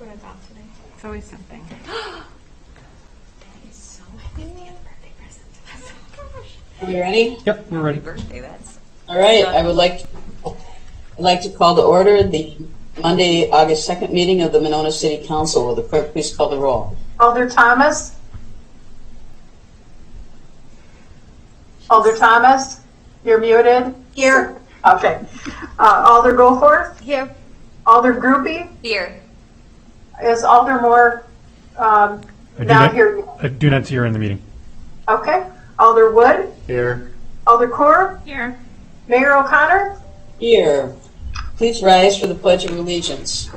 what I thought today. It's always something. That is so happy me a birthday present. Oh my gosh. Are you ready? Yep, we're ready. Birthday, that's. All right. I'd like to call to order the Monday, August 2nd meeting of the Monona City Council. Will the clerk please call the roll? Alder Thomas? Alder Thomas? You're muted? Here. Okay. Alder Goforth? Here. Alder Groupie? Here. Is Alder Moore not here? I do not see her in the meeting. Okay. Alder Wood? Here. Alder Core? Here. Mayor O'Connor? Here. Please rise for the Pledge of Allegiance.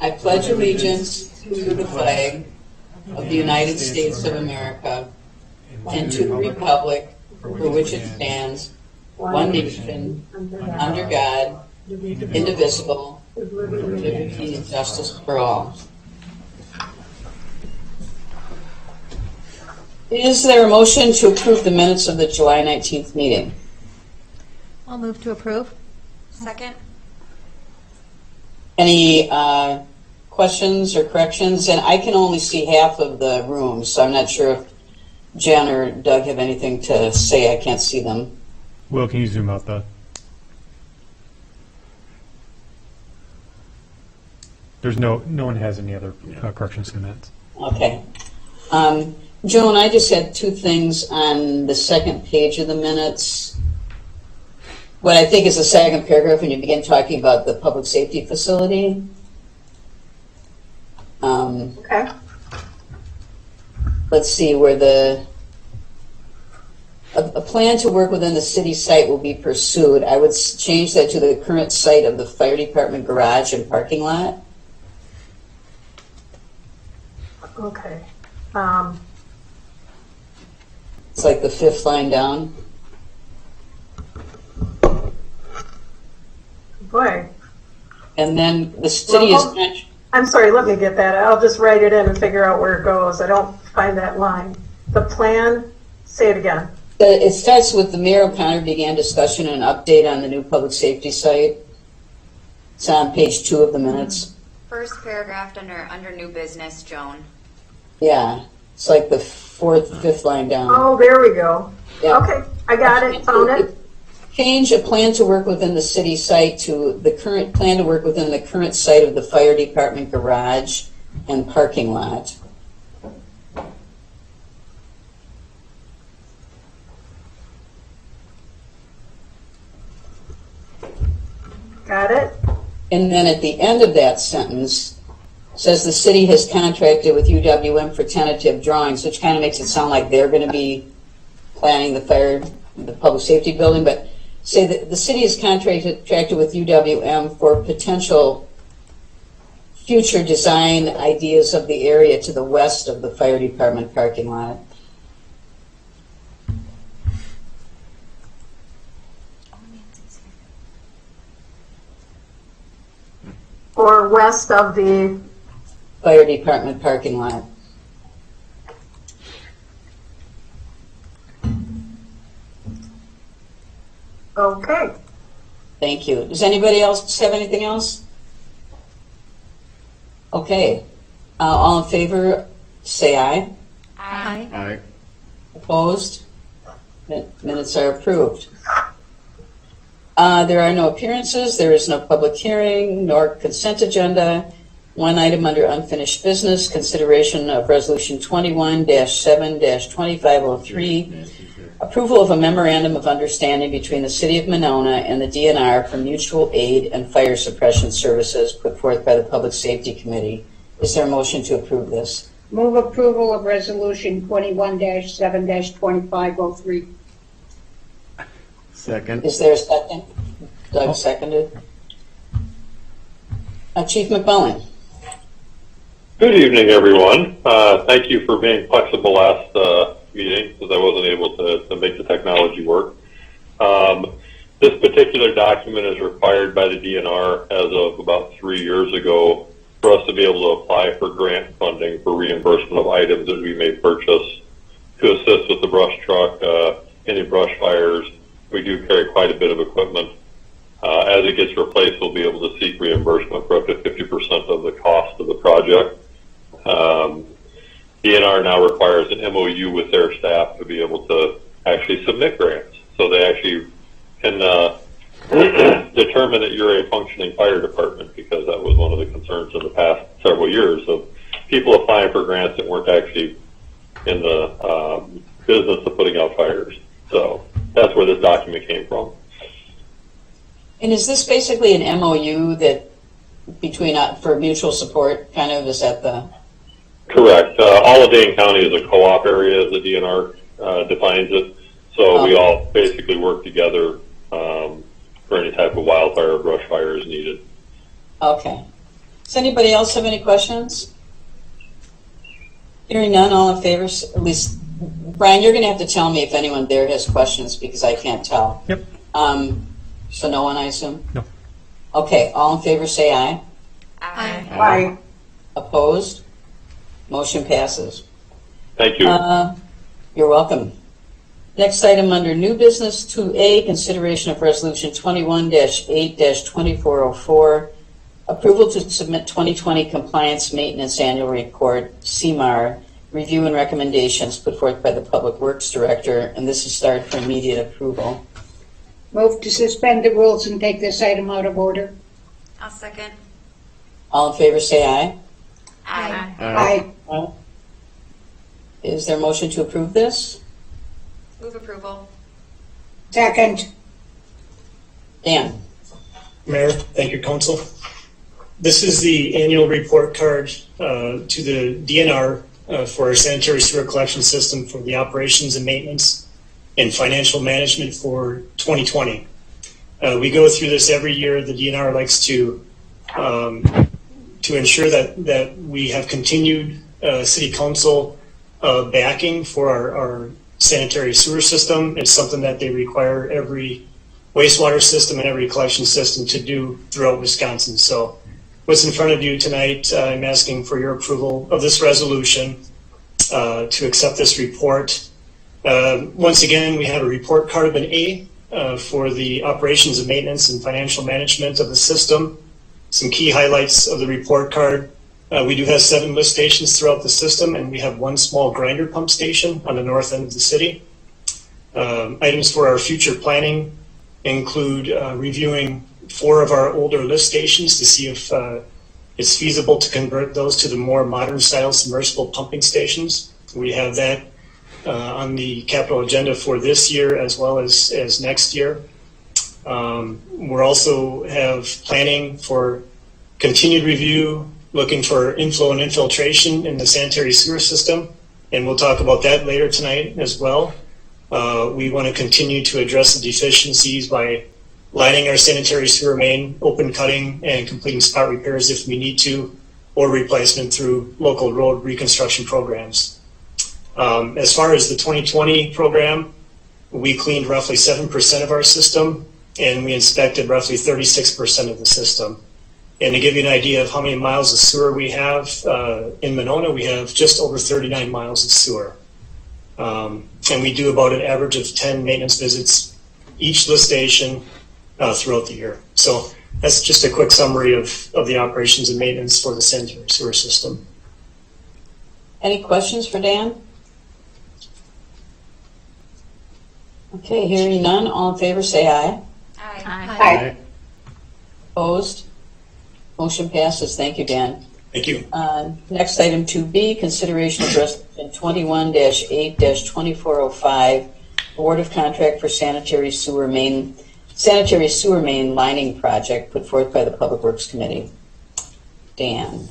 I pledge allegiance to the flag of the United States of America and to the republic for which it stands, one nation, under God, indivisible, with liberty and justice for all. Is there a motion to approve the minutes of the July 19th meeting? I'll move to approve. Second. Any questions or corrections? And I can only see half of the room, so I'm not sure if Jen or Doug have anything to say. I can't see them. Will, can you zoom out the? There's no one has any other corrections to the minutes. Okay. Joan, I just had two things on the second page of the minutes. What I think is the second paragraph when you begin talking about the public safety facility. Okay. Let's see where a plan to work within the city site will be pursued. I would change that to the current site of the fire department garage and parking lot. Okay. It's like the fifth line down. Boy. And then the city Well, is... I'm sorry, let me get that. I'll just write it in and figure out where it goes. I don't find that line. The plan, say it again. It starts with the Mayor O'Connor began discussion and update on the new public safety site. It's on page 2 of the minutes. First paragraph under new business, Joan. Yeah, it's like the fifth line down. Oh, there we go. Yeah. Okay, I got it, found it. Change a plan to work within the city site to the current plan to work within the current site of the fire department garage and parking lot. Got it? And then at the end of that sentence, says the city has contracted with UWM for tentative drawings, which kind of makes it sound like they're going to be planning the public safety building, but say that the city has contracted with UWM for potential future design ideas of the area to the west of the fire department parking lot. Or west of the, Fire department parking lot. okay. Thank you. Does anybody else have anything else? Okay. All in favor, say aye. Aye. Aye. Opposed? Minutes are approved. There are no appearances. There is no public hearing nor consent agenda. One item under unfinished business, consideration of Resolution 21-7-2503, approval of a memorandum of understanding between the City of Monona and the DNR for mutual aid and fire suppression services put forth by the Public Safety Committee. Is there a motion to approve this? Move approval of Resolution 21-7-2503. Second. Is there a second? Doug seconded. Chief McMullen. Good evening, everyone. Thank you for being flexible last meeting because I wasn't able to make the technology work. This particular document is required by the DNR as of about 3 years ago for us to be able to apply for grant funding for reimbursement of items that we may purchase to assist with the brush truck, any brush fires. We do carry quite a bit of equipment. As it gets replaced, we'll be able to seek reimbursement for up to functioning fire department, because that was one of the concerns in the past several years of people applying for grants that weren't actually in the business of putting out fires. So that's where this document came from. And is this basically an MOU that between, for mutual support, kind of, is that the? Correct. All of Dane County is a co-op area, as the DNR defines it. So we all basically work together for any type of wildfire or brush fire as needed. Okay. Does anybody else have any questions? Hearing none, all in favor, at least, Brian, you're going to have to tell me if anyone there has questions, because I can't tell. Yep. So no one, I assume? No. Okay, all in favor say aye. Aye. Aye. Opposed? Motion passes. Thank you. You're welcome. Next item under new business 2A, consideration of resolution 21-8-2404, approval to submit 2020 compliance maintenance annual report, CMAR, review and recommendations put forth by the Public Works Director, and this is started for immediate approval. Move to suspend the rules and take this item out of order. I'll second. All in favor say aye. Aye. Aye. Is there a motion to approve this? Move approval. Second. Dan? Mayor, thank you, Council. This is the annual report card to the DNR for our sanitary sewer collection system for the operations and maintenance and financial management for 2020. We go through this every year. The DNR likes to ensure that we have continued City Council backing for our sanitary sewer system. It's something that they require every wastewater system and every collection system to do throughout Wisconsin. So what's in front of you tonight, I'm asking for your approval of this resolution to accept this report. Once again, we have a report card of an A for the operations and maintenance and financial management of the system. Some key highlights of the report card. We do have 7 lift stations throughout the system, and we have 1 small grinder pump station on the north end of the city. Items for our future planning include reviewing 4 of our older lift stations to see if it's feasible to convert those to the more modern style submersible pumping stations. We have that on the capital agenda for this year as well as next year. We're also have planning for continued review, looking for inflow and infiltration in the sanitary sewer system, and we'll talk about that later tonight as well. We want to continue to address the deficiencies by lining our sanitary sewer main, open cutting, and completing spot repairs if we need to, or replacement through local road reconstruction programs. As far as the 2020 program, we cleaned roughly 7% of our system, and we inspected roughly 36% of the system. And to give you an idea of how many miles of sewer we have, in Monona, we have just over 39 miles of sewer. And we do about an average of 10 maintenance visits each lift station throughout the year. So that's just a quick summary of the operations and maintenance for the sanitary sewer system. Any questions for Dan? Okay, hearing none, all in favor say aye. Aye. Aye. Opposed? Motion passes. Thank you, Dan. Thank you. Next item 2B, consideration of resolution 21-8-2405, award of contract for sanitary sewer main lining project put forth by the Public Works Committee. Dan.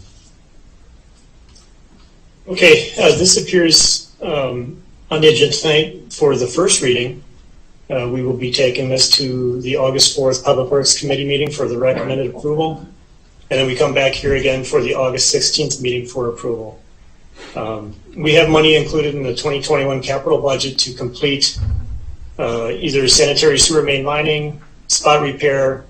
Okay, this appears on the agenda tonight for the first reading. We will be taking this to the August 4th Public Works Committee meeting for the recommended approval. And then we come back here again for the August 16th meeting for approval. We have money included in the 2021 capital budget to complete either sanitary sewer main lining, spot repair,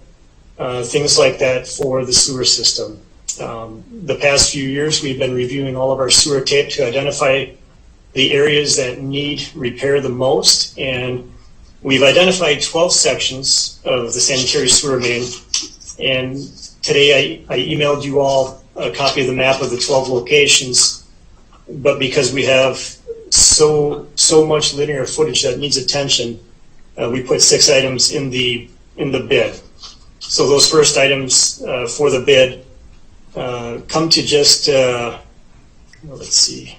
things like that for the sewer system. The past few years, we've been reviewing all of our sewer tape to identify the areas that need repair the most. And we've identified 12 sections of the sanitary sewer main. And today I emailed you all a copy of the map of the 12 locations, but because we have so much linear footage that needs attention, we put 6 items in the bid. So those first items for the bid come to just, let's see,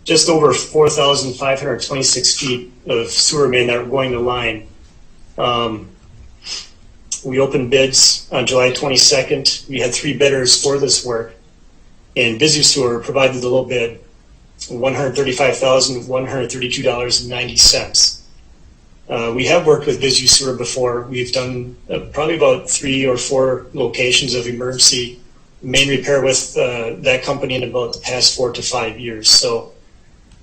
just over 4,526 feet of sewer main that are going to line. We opened bids on July 22nd. We had 3 bidders for this work, and Busy Sewer provided the low bid, $135,132.90. We have worked with Busy Sewer before. We've done probably about 3 or 4 locations of emergency main repair with that company in about the past 4 to 5 years. So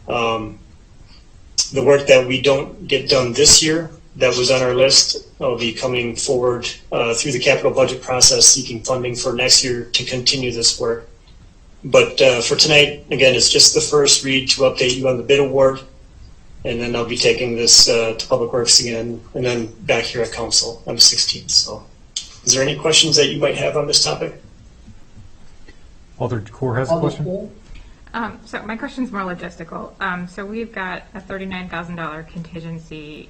the work that we don't get done this year that was on our list will be coming forward through the capital budget process, seeking funding for next year to continue this work. But for tonight, again, it's just the first read to update you on the bid award, and then I'll be taking this to Public Works again, and then back here at Council on the 16th. So is there any questions that you might have on this topic? Alder Core has a question. So my question's more logistical. So we've got a $39,000 contingency.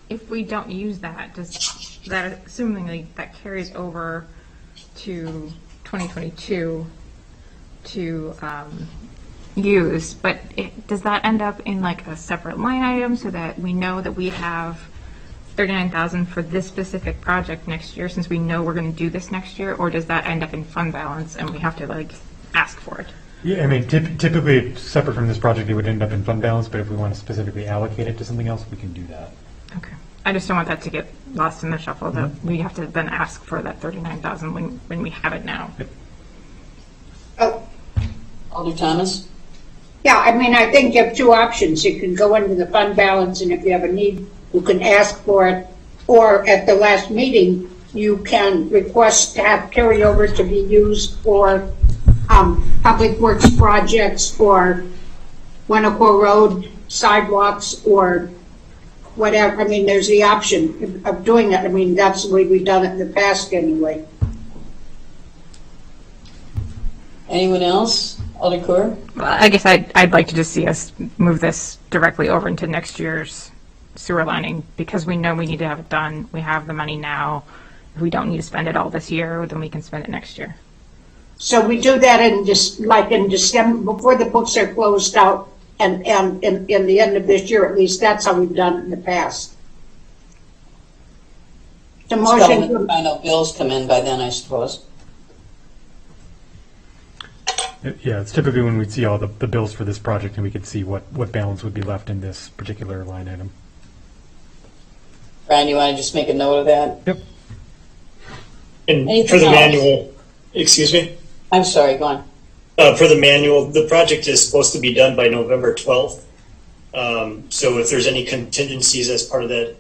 If we don't use that, does that, assumingly that carries over to 2022 to use, but does that end up in like a separate line item so that we know that we have $39,000 for this specific project next year, since we know we're going to do this next year, or does that end up in fund balance and we have to like ask for it? Yeah, I mean, typically separate from this project, it would end up in fund balance, but if we want to specifically allocate it to something else, we can do that. Okay. I just don't want that to get lost in the shuffle, that we have to then ask for that $39,000 when we have it now. Alder Thomas? Yeah, I mean, I think you have 2 options. You can go into the fund balance, and if you have a need, you can ask for it. Or at the last meeting, you can request to have carryover to be used for public works projects or Winnequa Road sidewalks or whatever. I mean, there's the option of doing that. I mean, that's the way we've done it in the past anyway. Anyone else? Alder Core? Well, I guess I'd like to just see us move this directly over into next year's sewer lining, because we know we need to have it done. We have the money now. If we don't need to spend it all this year, then we can spend it next year. So we do that in just like in December, before the books are closed out, and in the end of this year, at least that's how we've done it in the past. The motion. The final bills come in by then, I suppose. Yeah, it's typically when we'd see all the bills for this project and we could see what balance would be left in this particular line item. Brian, you want to just make a note of that? Yep. And Anything for the else? manual, excuse me? I'm sorry, go on. For the manual, the project is supposed to be done by November 12th. So if there's any contingencies as part of that,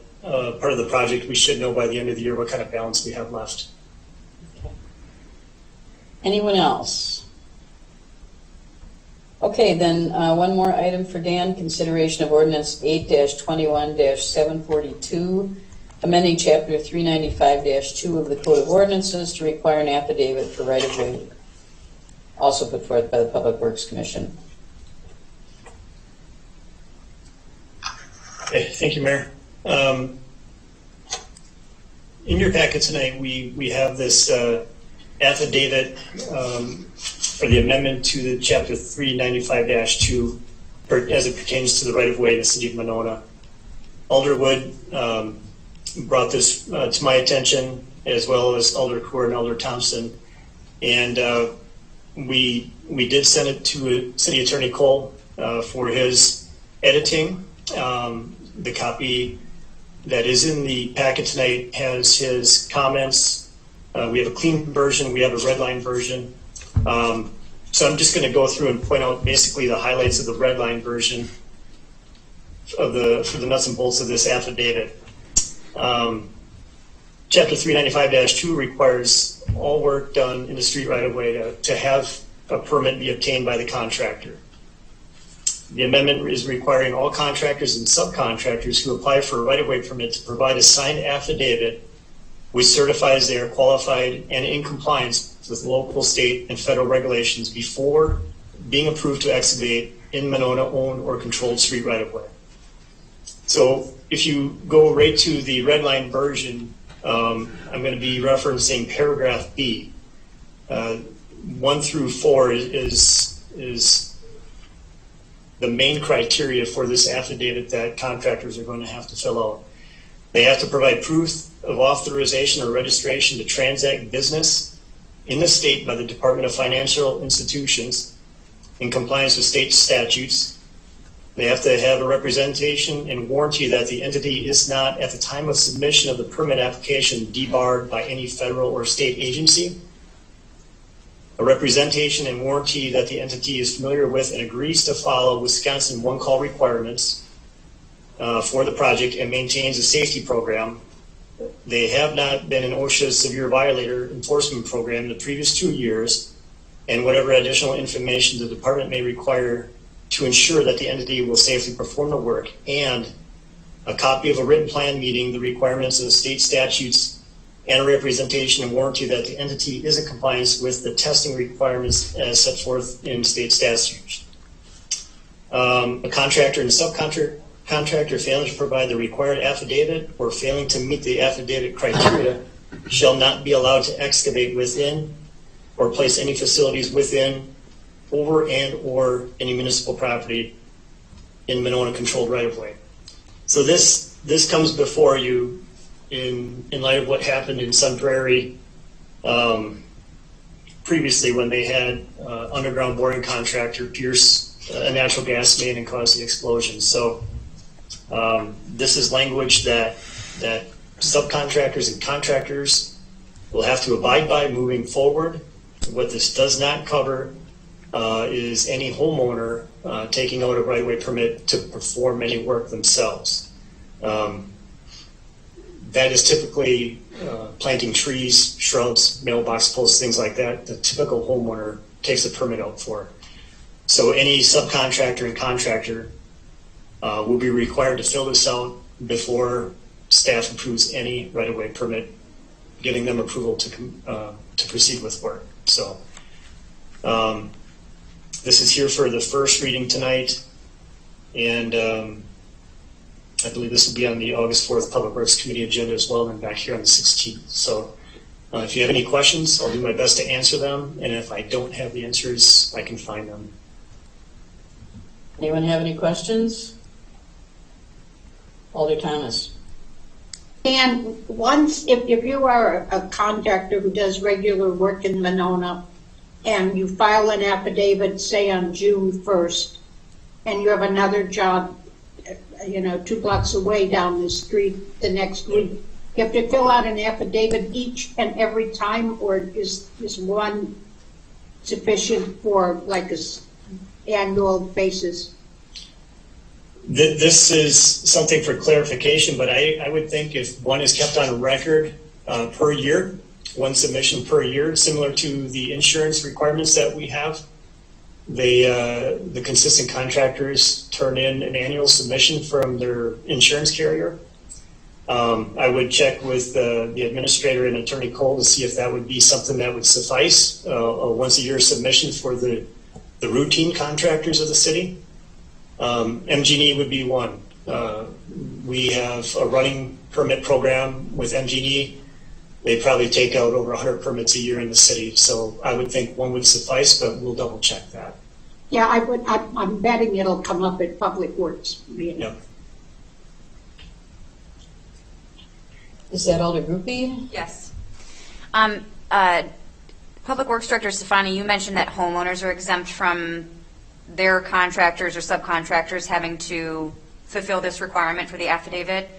part of the project, we should know by the end of the year what kind of balance we have left. Anyone else? Okay, then one more item for Dan, consideration of ordinance 8-21-742, amending chapter 395-2 of the Code of Ordinances to require an affidavit for right-of-way, also put forth by the Public Works Commission. Okay, thank you, Mayor. In your packet tonight, we have this affidavit for the amendment to the chapter 395-2 as it pertains to the right-of-way in the city of Monona. Alder Wood brought this to my attention, as well as Alder Core and Alder Thompson, and we did send it to City Attorney Cole for his editing. The copy that is in the packet tonight has his comments. We have a clean version, we have a red line version. So I'm just going to go through and point out basically the highlights of the red line version of for the nuts and bolts of this affidavit. Chapter 395-2 requires all work done in the street right of way to have a permit be obtained by the contractor. The amendment is requiring all contractors and subcontractors who apply for a right-of-way permit to provide a signed affidavit which certifies they are qualified and in compliance with local, state, and federal regulations before being approved to excavate in Monona owned or controlled street right-of-way. So if you go right to the red line version, I'm going to be referencing paragraph B. 1 through 4 is the main criteria for this affidavit that contractors are going to have to fill out. They have to provide proof of authorization or registration to transact business in the state by the Department of Financial Institutions in compliance with state statutes. They have to have a representation and warranty that the entity is not, at the time of submission of the permit application, debarred by any federal or state agency. A representation and warranty that the entity is familiar with and agrees to follow Wisconsin one-call requirements for the project and maintains a safety program. They have not been in OSHA's severe violator enforcement program in the previous 2 years, and whatever additional information the department may require to ensure that the entity will safely perform the work, and a copy of a written plan meeting the requirements of the state statutes, and a representation and warranty that the entity is in compliance with the testing requirements as set forth in state statutes. A contractor and subcontractor failing to provide the required affidavit or failing to meet the affidavit criteria shall not be allowed to excavate within or place any facilities within, over, and or any municipal property in Monona controlled right-of-way. So this comes before you in light of what happened in Sun Prairie previously when they had underground boring contractor pierce a natural gas main and cause the explosion. So this is language that subcontractors and contractors will have to abide by moving forward. What this does not cover is any homeowner taking out a right-of-way permit to perform any work themselves. That is typically planting trees, shrubs, mailbox posts, things like that. The typical homeowner takes a permit out for. So any subcontractor and contractor will be required to fill this out before staff approves any right-of-way permit, giving them approval to proceed with work. So this is here for the first reading tonight, and I believe this will be on the August 4th Public Works Committee agenda as well, and back here on the 16th. So if you have any questions, I'll do my best to answer them, and if I don't have the answers, I can find them. Anyone have any questions? Alder Thomas. And once, if you are a contractor who does regular work in Monona and you file an affidavit, say on June 1st, and you have another job, 2 blocks away down the street the next week, you have to fill out an affidavit each and every time, or is one sufficient for like a annual basis? This is something for clarification, but I would think if one is kept on record per year, one submission per year, similar to the insurance requirements that we have, the consistent contractors turn in an annual submission from their insurance carrier. I would check with the administrator and Attorney Cole to see if that would be something that would suffice, a once a year submission for the routine contractors of the city. MG&E would be one. We have a running permit program with MG&E. They probably take out over 100 permits a year in the city, so I would think one would suffice, but we'll double check that. Yeah, I'm betting it'll come up at Public Works. Yep. Is that Alder Groupie? Yes. Public Works Director Stefani, you mentioned that homeowners are exempt from their contractors or subcontractors having to fulfill this requirement for the affidavit.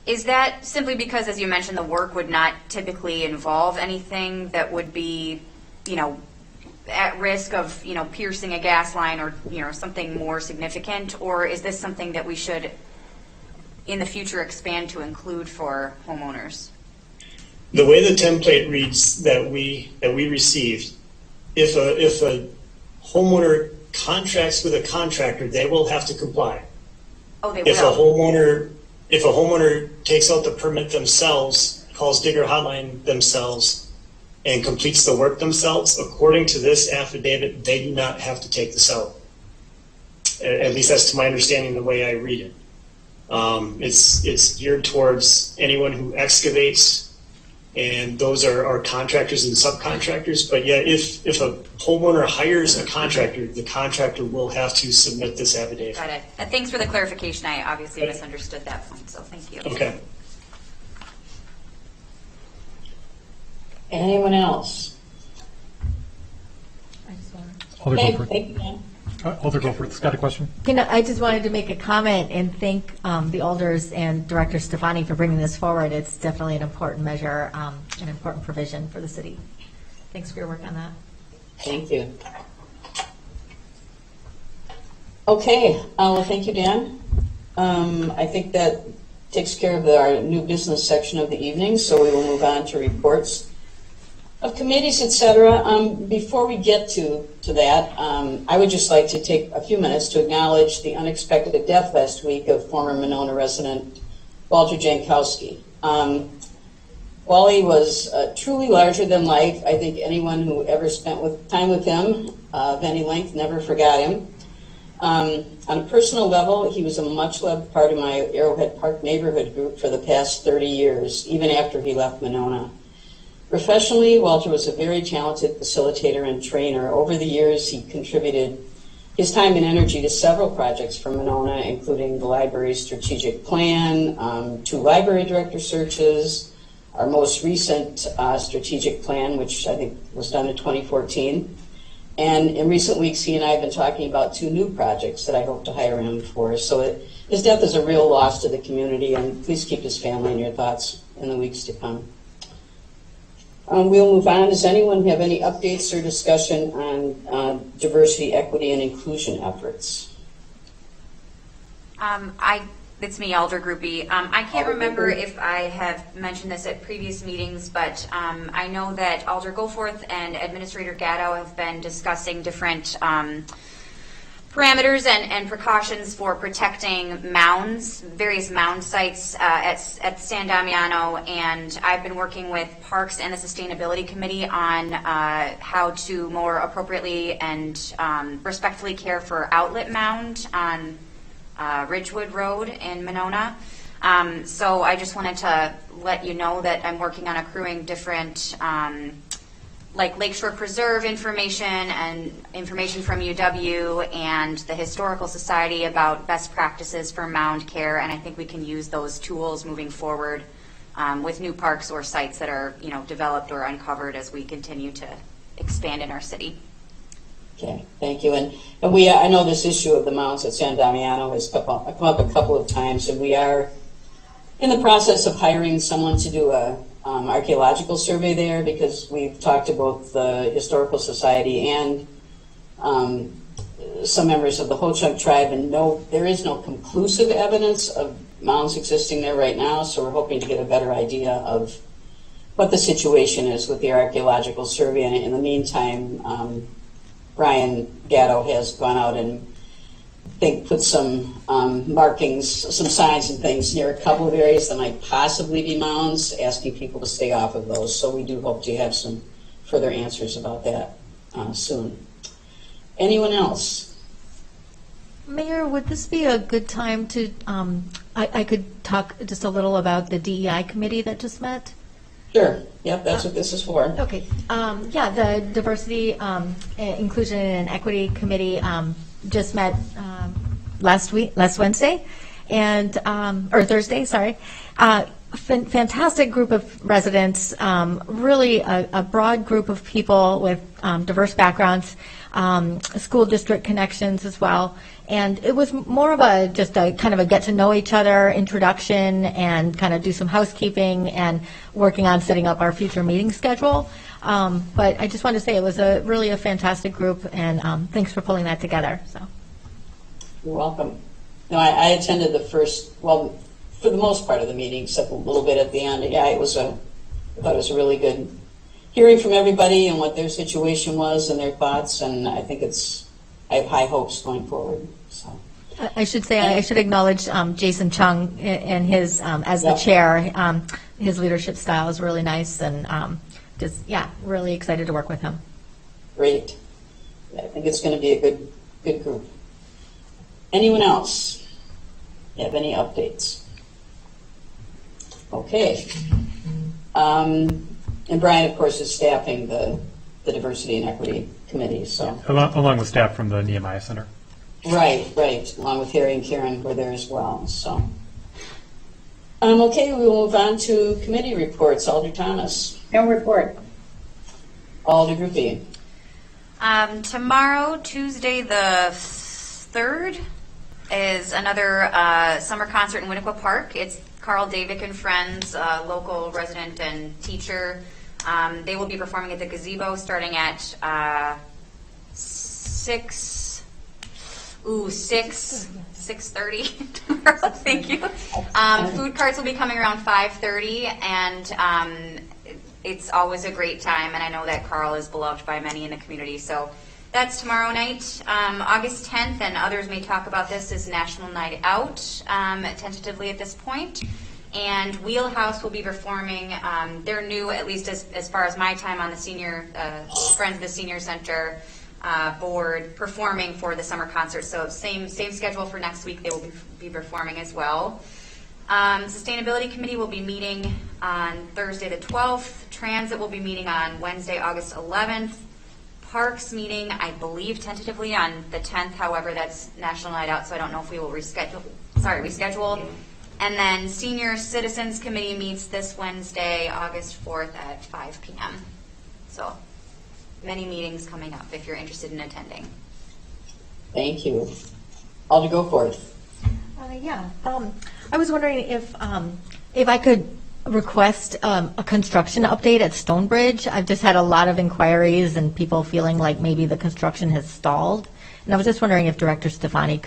Is that simply because, as you mentioned, the work would not typically involve anything that would be, at risk of, piercing a gas line or, something more significant? Or is this something that we should, in the future, expand to include for homeowners? The way the template reads that we received, if a homeowner contracts with a contractor, they will have to comply. Oh, they If will. If a homeowner takes out the permit themselves, calls Digger Hotline themselves, and completes the work themselves, according to this affidavit, they do not have to take this out. At least that's to my understanding the way I read it. It's geared towards anyone who excavates, and those are contractors and subcontractors. But yeah, if a homeowner hires a contractor, the contractor will have to submit this affidavit. Got it. Thanks for the clarification. I obviously misunderstood that point, so thank you. Okay. Anyone else? Alder Okay, Goforth. thank you, Dan. Alder Goforth's got a question. I just wanted to make a comment and thank the alders and Director Stefani for bringing this forward. It's definitely an important measure, an important provision for the city. Thanks for your work on that. Thank you. Okay, well, thank you, Dan. I think that takes care of our new business section of the evening, so we will move on to reports of committees, etc. Before we get to that, I would just like to take a few minutes to acknowledge the unexpected death last week of former Monona resident Walter Jankowski. Wally was truly larger than life. I think anyone who ever spent time with him of any length never forgot him. On a personal level, he was a much-loved part of my Arrowhead Park neighborhood group for the past 30 years, even after he left Monona. Professionally, Walter was a very talented facilitator and trainer. Over the years, he contributed his time and energy to several projects for Monona, including the library's strategic plan, 2 library director searches, our most recent strategic plan, which I think was done in 2014. And in recent weeks, he and I have been talking about 2 new projects that I hope to hire him for. So his death is a real loss to the community, and please keep his family in your thoughts in the weeks to come. We'll move on. Does anyone have any updates or discussion on diversity, equity, and inclusion efforts? It's me, Alder Groupie. I can't remember if I have mentioned this at previous meetings, but I know that Alder Goforth and Administrator Gatto have been discussing different parameters and precautions for protecting mounds, various mound sites at San Damiano, and I've been working with Parks and the Sustainability Committee on how to more appropriately and respectfully care for Outlet Mound on Ridgewood Road in Monona. So I just wanted to let you know that I'm working on accruing different like Lakeshore Preserve information and information from UW and the Historical Society about best practices for mound care, and I think we can use those tools moving forward with new parks or sites that are, developed or uncovered as we continue to expand in our city. Okay, thank you. And I know this issue of the mounds at San Damiano has come up a couple of times, and we are in the process of hiring someone to do a archaeological survey there, because we've talked to both the Historical Society and some members of the Ho-Chunk tribe, and there is no conclusive evidence of mounds existing there right now, so we're hoping to get a better idea of what the situation is with the archaeological survey. And in the meantime, Brian Gatto has gone out and put some markings, some signs and things near a couple of areas that might possibly be mounds, asking people to stay off of those. So we do hope to have some further answers about that soon. Anyone else? Mayor, would this be a good time to, I could talk just a little about the DEI committee that just met? Sure. Yep, that's what this is for. Okay. Yeah, the Diversity, Inclusion, and Equity Committee just met last Wednesday, and or Thursday, sorry. Fantastic group of residents, really a broad group of people with diverse backgrounds, school district connections as well. And it was more of just a kind of a get to know each other introduction, and kind of do some housekeeping and working on setting up our future meeting schedule. But I just wanted to say it was really a fantastic group, and thanks for pulling that together. So. You're welcome. No, I attended the first, well, for the most part of the meeting, except a little bit at the end. Yeah, I thought it was a really good hearing from everybody and what their situation was and their thoughts, and I think I have high hopes going forward. So. I should say, I should acknowledge Jason Chung and his, as the chair. His leadership style is really nice, and really excited to work with him. Great. I think it's going to be a good group. Anyone else? have any updates? Okay. And Brian, of course, is staffing the Diversity and Equity Committee, so. Along with staff from the Nehemiah Center. Right, along with Harry and Karen who are there as well, so. Okay, we will move on to committee reports. Alder Thomas. No report. Alder Groupie. Tomorrow, Tuesday the 3rd, is another summer concert in Winnequa Park. It's Carl Davick and Friends, local resident and teacher. They will be performing at the gazebo starting at 6:30. Thank you. Food carts will be coming around 5:30, and it's always a great time, and I know that Carl is beloved by many in the community. So that's tomorrow night. August 10th, and others may talk about this, is National Night Out, tentatively at this point. And Wheelhouse will be performing. They're new, at least as far as my time on the senior Friends of the Senior Center board, performing for the summer concert. So same schedule for next week. They will be performing as well. Sustainability Committee will be meeting on Thursday the 12th. Transit will be meeting on Wednesday, August 11th. Parks meeting, I believe, tentatively on the 10th. However, that's National Night Out, so I don't know if we will reschedule. And then Senior Citizens Committee meets this Wednesday, August 4th at 5 p.m. So many meetings coming up if you're interested in attending. Thank you. Alder, go for it. I was wondering if I could request a construction update at Stonebridge. I've just had a lot of inquiries and people feeling like maybe the construction has stalled. And I was just wondering if Director Stefani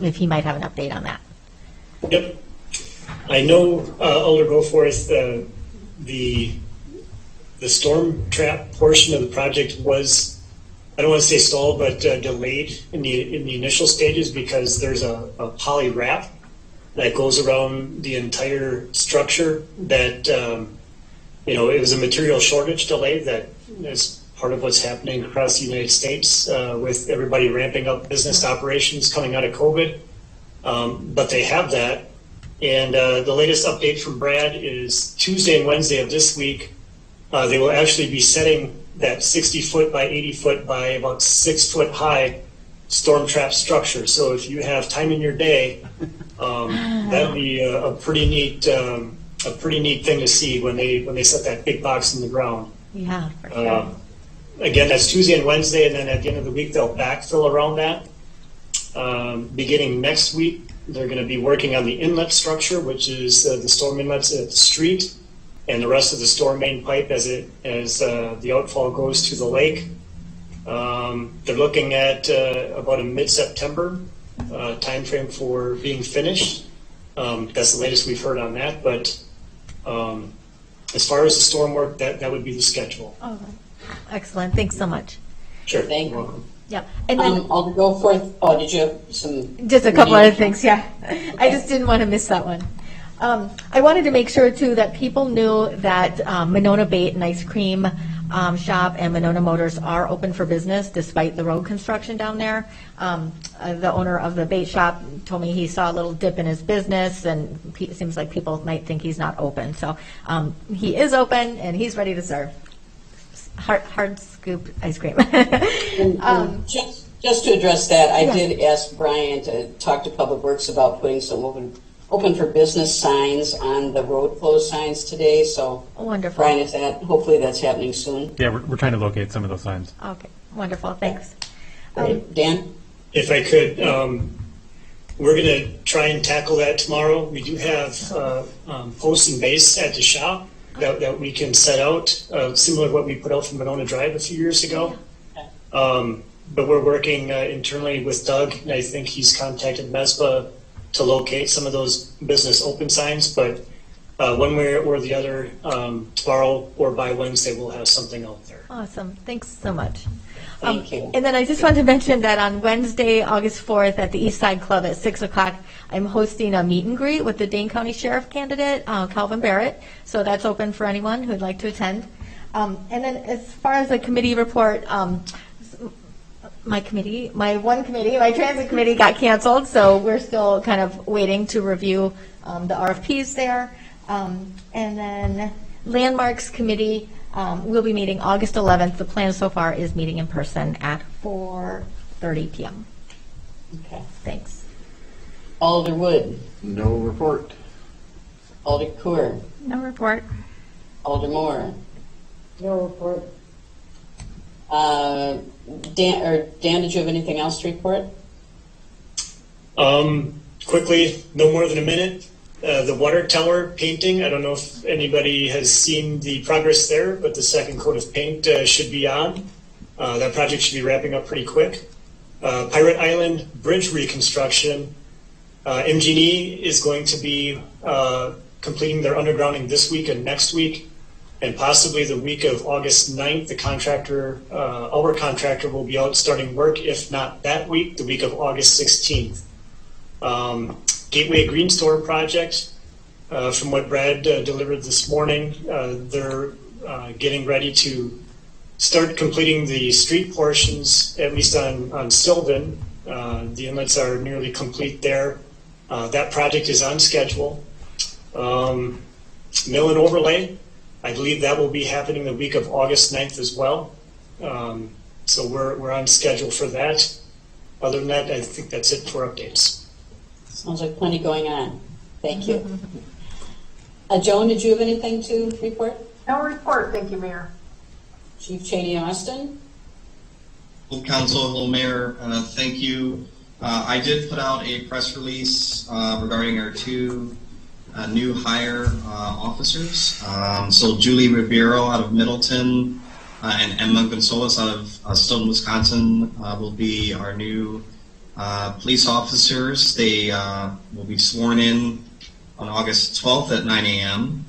if he might have an update on that. Yep. I know Alder Goforth, the storm trap portion of the project was, I don't want to say stalled, but delayed in the initial stages because there's a poly wrap that goes around the entire structure that, it was a material shortage delay that is part of what's happening across the United States with everybody ramping up business operations coming out of COVID. But they have that. And the latest update from Brad is Tuesday and Wednesday of this week, they will actually be setting that 60-foot by 80-foot by about 6-foot high storm trap structure. So if you have time in your day, that'd be a pretty neat thing to see when they set that big box in the ground. Yeah, for sure. Again, that's Tuesday and Wednesday, and then at the end of the week they'll backfill around that. Beginning next week, they're going to be working on the inlet structure, which is the storm inlets at the street, and the rest of the storm main pipe as the outfall goes to the lake. They're looking at about a mid-September timeframe for being finished. That's the latest we've heard on that. But as far as the storm work, that would be the schedule. Oh, excellent. Thanks so much. Sure. Thank you. You're welcome. Yeah, and then Alder Goforth. Oh, did you have some? just a couple other things. Yeah, I just didn't want to miss that one. I wanted to make sure too that people knew that Monona Bait and Ice Cream Shop and Monona Motors are open for business despite the road construction down there. The owner of the bait shop told me he saw a little dip in his business, and it seems like people might think he's not open. So he is open and he's ready to serve. Hard scoop ice cream. Just to address that, I did ask Brian to talk to Public Works about putting some open for business signs on the road closed signs today. So, Wonderful. Brian, hopefully that's happening soon. Yeah, we're trying to locate some of those signs. Okay, wonderful. Thanks. Dan? If I could, we're going to try and tackle that tomorrow. We do have posts and base at the shop that we can set out, similar to what we put out from Monona Drive a few years ago. But we're working internally with Doug, and I think he's contacted MESPA to locate some of those business open signs. But one way or the other, tomorrow or by Wednesday, we'll have something out there. Awesome. Thanks so much. Thank you. And then I just wanted to mention that on Wednesday, August 4th, at the East Side Club at 6 o'clock, I'm hosting a meet and greet with the Dane County Sheriff candidate, Calvin Barrett. So that's open for anyone who'd like to attend. And then as far as the committee report, my committee, my transit committee got canceled, so we're still kind of waiting to review the RFPs there. And then Landmarks Committee will be meeting August 11th. The plan so far is meeting in person at 4:30 p.m. Okay. Thanks. Alder Wood, No report. Alder Coeur, No report. Alder Moore, No report. Dan, did you have anything else to report? Quickly, no more than a minute. The water tower painting, I don't know if anybody has seen the progress there, but the second coat of paint should be on. That project should be wrapping up pretty quick. Pirate Island Bridge reconstruction, MG&E is going to be completing their undergrounding this week and next week, and possibly the week of August 9th. The contractor, our contractor, will be out starting work, if not that week, the week of August 16th. Gateway Green Store project, from what Brad delivered this morning, they're getting ready to start completing the street portions, at least on Sylvan. The inlets are nearly complete there. That project is on schedule. Mill and overlay, I believe that will be happening the week of August 9th as well. So we're on schedule for that. Other than that, I think that's it for updates. Sounds like plenty going on. Thank you. Joan, did you have anything to report? No report, thank you, Mayor. Chief Cheney Austin? Hello, Council, hello, Mayor. Thank you. I did put out a press release regarding our two new hire officers. So Julie Ribeiro out of Middleton and Emma Gonzalez out of Stoughton, Wisconsin will be our new police officers. They will be sworn in on August 12th at 9 a.m.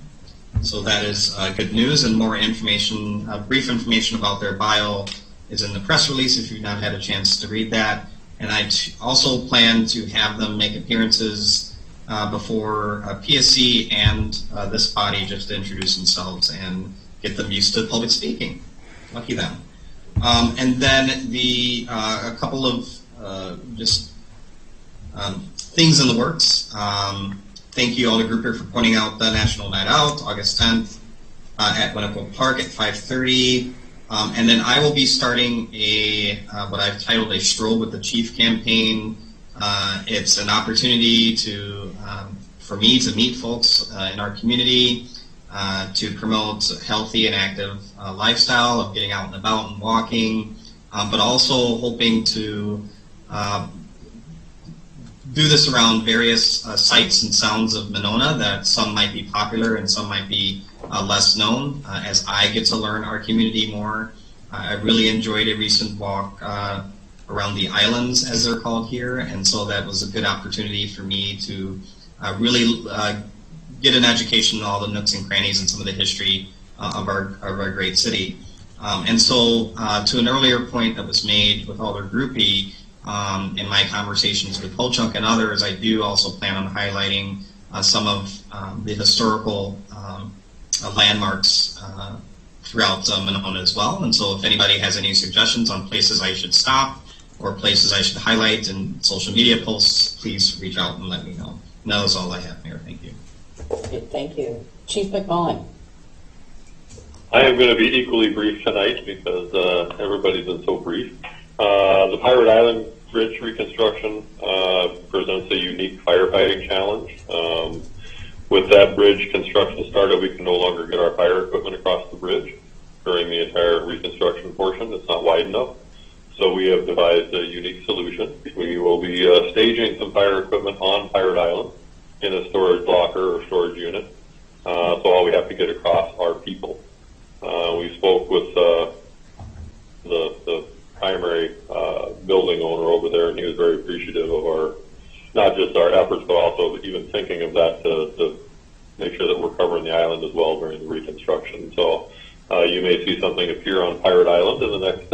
So that is good news, and more information, brief information about their bio is in the press release if you've not had a chance to read that. And I also plan to have them make appearances before PSC and this body, just to introduce themselves and get them used to public speaking. Lucky them. And then a couple of things in the works. Thank you, Alder Grouper, for pointing out the National Night Out, August 10th at Winnequa Park at 5:30. And then I will be starting what I've titled a Stroll with the Chief campaign. It's an opportunity for me to meet folks in our community, to promote healthy and active lifestyle of getting out and about and walking, but also hoping to do this around various sights and sounds of Monona that some might be popular and some might be less known. As I get to learn our community more, I really enjoyed a recent walk around the islands, as they're called here, and so that was a good opportunity for me to really get an education in all the nooks and crannies and some of the history of our great city. And so to an earlier point that was made with Alder Groupie, in my conversations with Ho-Chunk and others, I do also plan on highlighting some of the historical landmarks throughout Monona as well. And so if anybody has any suggestions on places I should stop or places I should highlight in social media posts, please reach out and let me know. And that was all I have, Mayor. Thank you. Okay, thank you. Chief McMullen? I am going to be equally brief tonight because everybody's been so brief. The Pirate Island Bridge reconstruction presents a unique firefighting challenge. With that bridge construction started, we can no longer get our fire equipment across the bridge during the entire reconstruction portion. It's not wide enough. So we have devised a unique solution. We will be staging some fire equipment on Pirate Island in a storage locker or storage unit. So all we have to get across are people. We spoke with the primary building owner over there, and he was very appreciative of not just our efforts, but also even thinking of that to make sure that we're covering the island as well during the reconstruction. So you may see something appear on Pirate Island in the next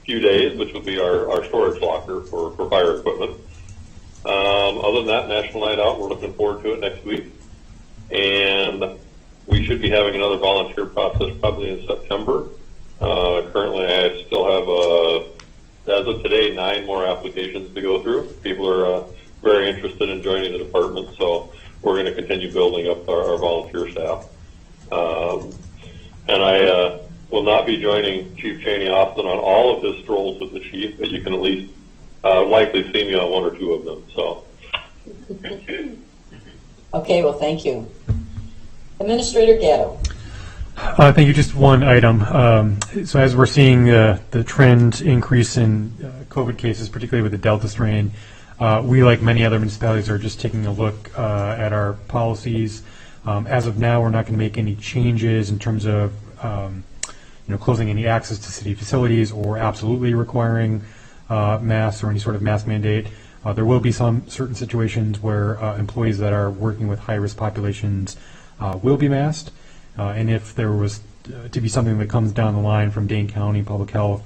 few days, which will be our storage locker for fire equipment. Other than that, National Night Out, we're looking forward to it next week. And we should be having another volunteer process probably in September. Currently, I still have, as of today, probably 9 more applications to go through. People are very interested in joining the department, so we're going to continue building up our volunteer staff. And I will not be joining Chief Cheney Austin on all of his strolls with the chief, but you can at least likely see me on 1 or 2 of them. So. Okay, well, thank you. Administrator Gatto. Thank you. Just one item. So as we're seeing the trend increase in COVID cases, particularly with the Delta strain, we, like many other municipalities, are just taking a look at our policies. As of now, we're not going to make any changes in terms of closing any access to city facilities or absolutely requiring masks or any sort of mask mandate. There will be some certain situations where employees that are working with high-risk populations will be masked. And if there was to be something that comes down the line from Dane County Public Health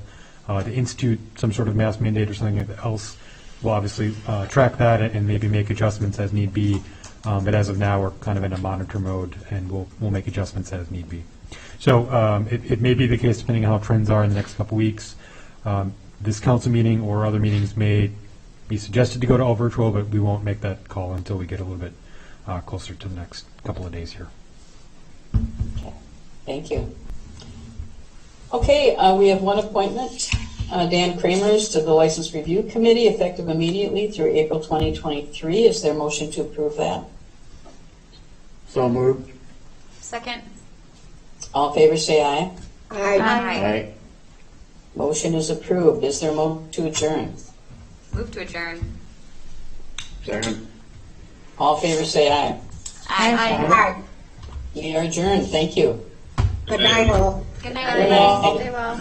to institute some sort of mask mandate or something else, we'll obviously track that and maybe make adjustments as need be. But as of now, we're kind of in a monitor mode, and we'll make adjustments as need be. So it may be the case, depending on how trends are in the next couple weeks. This council meeting or other meetings may be suggested to go to all virtual, but we won't make that call until we get a little bit closer to the next couple of days here. Okay, thank you. Okay, we have one appointment, Dan Kramers to the License Review Committee, effective immediately through April 2023. Is there a motion to approve that? So moved. Second. All in favor, say aye. Aye. Aye. Motion is approved. Is there a motion to adjourn? Move to adjourn. Second. All in favor, say aye. Aye. We are adjourned. Thank you. Good night, all. Good night, Good everyone. night. Very well.